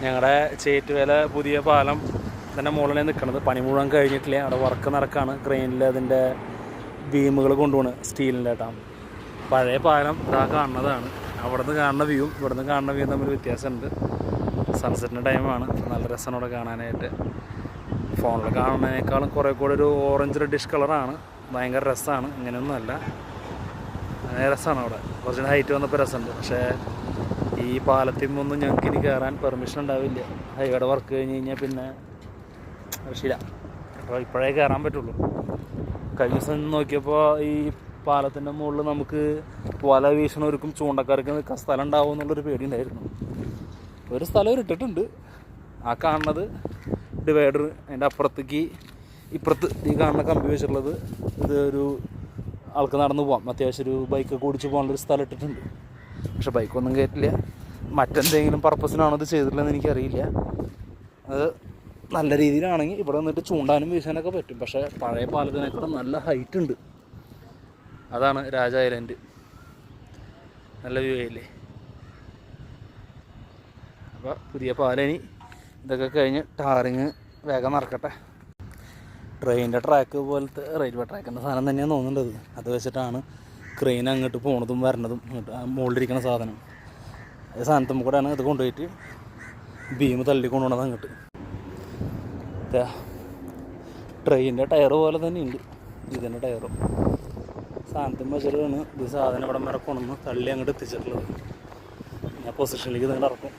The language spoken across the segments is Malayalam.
ഞങ്ങളുടെ ചേറ്റുവേല പുതിയ പാലം തന്നെ മുകളിൽ നിൽക്കുന്നത്. പണി മുഴുവൻ കഴിഞ്ഞിട്ടില്ല. അവിടെ വർക്ക് നടക്കുകയാണ്. ക്രെയിനിൽ അതിൻ്റെ ബീമുകൾ കൊണ്ടുപോകണ് സ്റ്റീലിൻ്റെ കേട്ടോ. പഴയ പാലം ഇതാ കാണുന്നതാണ്. അവിടെ നിന്ന് കാണുന്ന വ്യൂവും ഇവിടെ നിന്ന് കാണുന്ന വ്യൂവും തമ്മിൽ വ്യത്യാസമുണ്ട്. സൺസെറ്റിൻ്റെ ടൈമാണ്. നല്ല രസമാണ് അവിടെ കാണാനായിട്ട്. ഫോണിൽ കാണുന്നതിനേക്കാളും കുറേ കൂടെ ഒരു ഓറഞ്ച് റെഡിഷ് കളറാണ്. ഭയങ്കര രസമാണ്. ഇങ്ങനെയൊന്നുമല്ല, അങ്ങനെ രസമാണ്. അവിടെ കുറച്ച് ഹൈറ്റ് വന്നപ്പോൾ രസമുണ്ട്. പക്ഷേ ഈ പാലത്തിൽ നിന്നൊന്നും ഞങ്ങൾക്ക് ഇനി കയറാൻ പെർമിഷൻ ഉണ്ടാവില്ല. ഹൈവേയുടെ വർക്ക് കഴിഞ്ഞ് കഴിഞ്ഞാൽ പിന്നെ ശരിയാ. അപ്പോൾ ഇപ്പോഴേ കയറാൻ പറ്റുള്ളൂ. കഴിഞ്ഞ ദിവസം നോക്കിയപ്പോൾ ഈ പാലത്തിൻ്റെ മുകളിൽ നമുക്ക് വല വീശണവർക്കും ചൂണ്ടക്കാർക്കും നിൽക്കാൻ സ്ഥലം ഉണ്ടാവും എന്നുള്ളൊരു പേടി ഉണ്ടായിരുന്നു. ഒരു സ്ഥലം ഇട്ടിട്ടുണ്ട്. ആ കാണുന്നത് ഡിവൈഡർ. അതിൻ്റെ അപ്പുറത്തേക്ക് ഇപ്പുറത്ത് ഈ കാണുന്ന കമ്പി വെച്ചിട്ടുള്ളത് ഇത് ഒരു ആൾക്ക് നടന്നു പോകാം. അത്യാവശ്യം ഒരു ബൈക്കൊക്കെ ഓടിച്ച് പോകാനുള്ളൊരു സ്ഥലം ഇട്ടിട്ടുണ്ട്. പക്ഷെ ബൈക്കൊന്നും കയറ്റില്ല. മറ്റെന്തെങ്കിലും പർപ്പസിനാണോ ഇത് ചെയ്തിട്ടില്ലെന്ന് എനിക്കറിയില്ല. അത് നല്ല രീതിയിലാണെങ്കിൽ ഇവിടെ വന്നിട്ട് ചൂണ്ടാനും വീശാനൊക്കെ പറ്റും. പക്ഷേ പഴയ പാലത്തിനേക്കാളും നല്ല ഹൈറ്റ് ഉണ്ട്. അതാണ് രാജ ഐലൻഡ്. നല്ല വ്യൂ ആയില്ലേ. അപ്പോൾ പുതിയ പാലനി ഇതൊക്കെ കഴിഞ്ഞ് ടാറിങ് വേഗം നടക്കട്ടെ. ട്രെയിനിൻ്റെ ട്രാക്ക് പോലത്തെ റെയിൽവേ ട്രാക്കിൻ്റെ സാധനം തന്നെയാണ് തോന്നുന്നുണ്ടത്. അത് വെച്ചിട്ടാണ് ക്രെയിൻ അങ്ങോട്ട് പോണതും വരണതും. മുകളിലിരിക്കുന്ന സാധനം ഈ സാധനത്തും കൂടെയാണ് ഇത് കൊണ്ടുപോയിട്ട് ബീം തള്ളി കൊണ്ടുപോകണത് അങ്ങോട്ട്. ട്രെയിനിൻ്റെ ടയർ പോലെ തന്നെ ഉണ്ട് ഇതിൻ്റെ ടയറും. സാധനത്തിന് വെച്ചിട്ടാണ് ഈ സാധനം ഇവിടെ വരെ കൊണ്ടുവന്ന് തള്ളി അങ്ങോട്ട് എത്തിച്ചിട്ടുള്ളത്. ഞാൻ പൊസിഷനിലേക്ക് നിങ്ങൾ ഇറക്കും.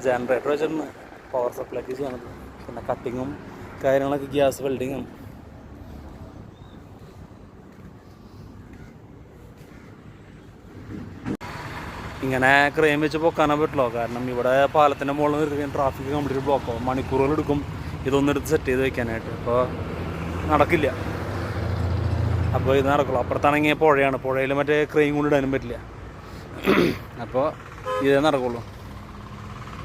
ജനറേറ്റർ വെച്ചിട്ടുണ്ട് പവർ സപ്ലൈക്ക് ചെയ്യണത്. പിന്നെ കട്ടിങ്ങും കാര്യങ്ങളൊക്കെ ഗ്യാസ് വെൽഡിങ്ങും. ഇങ്ങനെ ക്രെയിൻ വെച്ച് പൊക്കാനേ പറ്റുള്ളൂ. കാരണം ഇവിടെ പാലത്തിൻ്റെ മുകളിൽ നിർത്തി ട്രാഫിക് കംപ്ലീറ്റ് ബ്ലോക്കാവും. മണിക്കൂറുകൾ എടുക്കും ഇതൊന്നും എടുത്ത് സെറ്റ് ചെയ്ത് വെക്കാനായിട്ട്. അപ്പോൾ നടക്കില്ല. അപ്പോൾ ഇത് നടക്കുള്ളൂ. അപ്പുറത്താണെങ്കിൽ പുഴയാണ്. പുഴയിൽ മറ്റേ ക്രെയിൻ കൊണ്ട് ഇടാനും പറ്റില്ല. അപ്പോൾ ഇതേ നടക്കുള്ളൂ.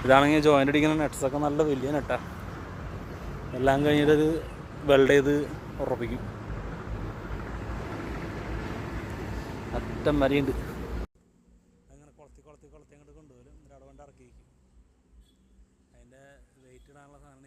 ഇതാണെങ്കിൽ ജോയിൻ്റ് അടിക്കുന്ന നെറ്റ്സൊക്കെ നല്ല വലിയ നെറ്റാണ്. എല്ലാം കഴിഞ്ഞിട്ടത് വെൽഡ് ചെയ്ത് ഉറപ്പിക്കും. അറ്റം വരെയുണ്ട്. അങ്ങനെ കൊളത്തി അങ്ങോട്ട് കൊണ്ടുവരും. എന്നിട്ട് അവിടെ കൊണ്ട് ഇറക്കി വയ്ക്കും. അതിൻ്റെ വെയിറ്റ് ഇടാനുള്ള സാധനം